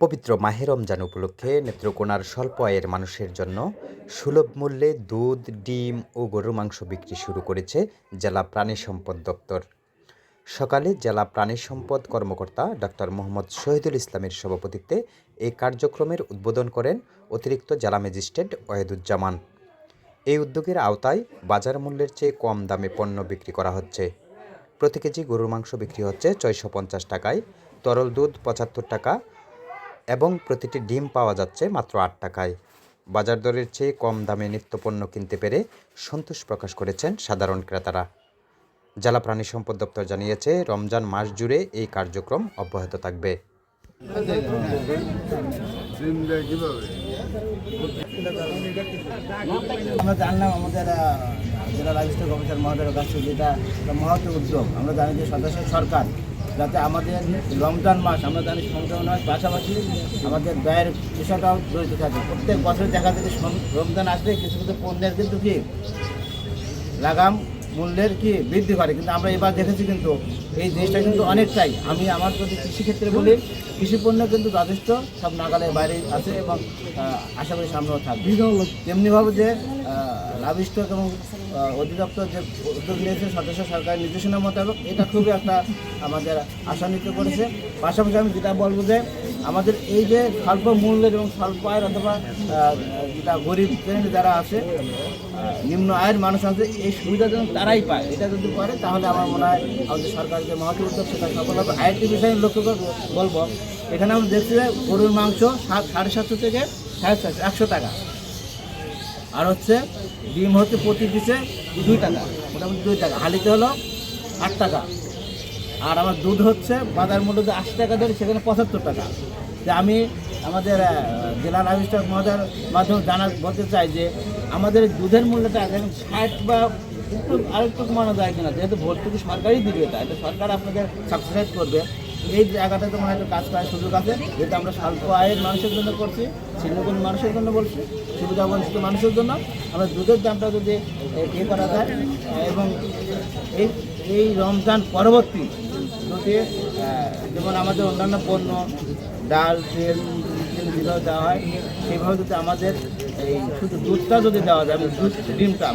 পবিত্র মাহে রমজান উপলক্ষে নেত্রকোনার স্বল্প আয়ের মানুষের জন্য সুলভ মূল্যে দুধ, ডিম ও গরুর মাংস বিক্রি শুরু করেছে জেলা প্রাণী সম্পদ দপ্তর। সকালে জেলা প্রাণী সম্পদ কর্মকর্তা ডাক্তার মোহাম্মদ শহীদুল ইসলামের সভাপতিত্বে এই কার্যক্রমের উদ্বোধন করেন অতিরিক্ত জেলা ম্যাজিস্ট্রেট ওয়াহিদুজ্জামান। এই উদ্যোগের আওতায় বাজার মূল্যের চেয়ে কম দামে পণ্য বিক্রি করা হচ্ছে। প্রতি কেজি গরুর মাংস বিক্রি হচ্ছে 650 টাকায়, তরল দুধ 75 টাকা এবং প্রতিটি ডিম পাওয়া যাচ্ছে মাত্র 8 টাকায়। বাজার দরের চেয়ে কম দামে নিত্যপণ্য কিনতে পেরে সন্তোষ প্রকাশ করেছেন সাধারণ ক্রেতারা। জেলা প্রাণী সম্পদ দপ্তর জানিয়েছে, রমজান মাস জুড়ে এই কার্যক্রম অব্যাহত থাকবে। আমরা জানলাম আমাদের জেলা লাইভস্টক অফিসার মহোদয়ের কাছে যেটা মহৎ উদ্যোগ। আমরা জানি যে সদস্য সরকার যাতে আমাদের রমজান মাস আমরা জানি সংক্রমণের পাশাপাশি আমাদের ব্যয়ের বিষয়টাও জড়িত থাকে। প্রত্যেক বছর দেখা যায় যে রমজান আসলে কিছু কিছু পণ্যের কিন্তু কি লাগাম মূল্যের কি বৃদ্ধি করে, কিন্তু আমরা এবার দেখেছি কিন্তু এই জিনিসটা কিন্তু অনেকটাই। আমি আমার যদি কৃষিক্ষেত্রে বলি, কৃষি পণ্য কিন্তু যথেষ্ট সব নাগালের বাইরে আছে এবং আশা করি সামনেও থাকবে। তেমনিভাবে যে লাইভস্টক এবং অধিদপ্তর যে উদ্যোগ নিয়েছে সদস্য সরকারের নির্দেশনা মোতাবেক, এটা খুবই একটা আমাদের আশান্বিত করেছে। পাশাপাশি আমি যেটা বলবো যে আমাদের এই যে স্বল্প মূল্যের এবং স্বল্প আয়ের অথবা যেটা গরিব শ্রেণী যারা আছে, নিম্ন আয়ের মানুষ আছে, এই সুবিধা যেন তারাই পায়। এটা যদি করে তাহলে আমার মনে হয় আমাদের সরকার যে মহৎ উদ্যোগ সেটা সফল হবে। আরেকটি বিষয় লক্ষ্য বলবো, এখানে আমরা দেখছি যে গরুর মাংস 750 থেকে 150 টাকা, আর হচ্ছে ডিম হচ্ছে প্রতি পিসে 2 টাকা, মোটামুটি 2 টাকা, হালিতে হলো 8 টাকা। আর আমার দুধ হচ্ছে বাজার মূল্য যে 80 টাকা ধরে, সেখানে 75 টাকা। যে আমি আমাদের জেলা লাইভস্টক মহোদয়ের মাধ্যমে বলতে চাই যে আমাদের দুধের মূল্যটা এখন 60 বা একটু আরেকটু কমানো যায় কিনা, যেহেতু ভর্তুকি সরকারই দিবে, এটা সরকার আপনাদের সাবসিডাইজ করবে। এই জায়গাটা তো মনে হয় কাজ করার সুযোগ আছে, যেটা আমরা স্বল্প আয়ের মানুষের জন্য করছি, ছিন্নমূল মানুষের জন্য বলছি, সুবিধা বঞ্চিত মানুষের জন্য। আমরা দুধের দামটা যদি ইয়ে করা যায় এবং এই রমজান পরবর্তী যদি যেমন আমাদের অন্যান্য পণ্য ডাল, তেল যেভাবে দেওয়া হয় সেইভাবে যদি আমাদের এই শুধু দুধটা যদি দেওয়া যায়, দুধ ডিমটা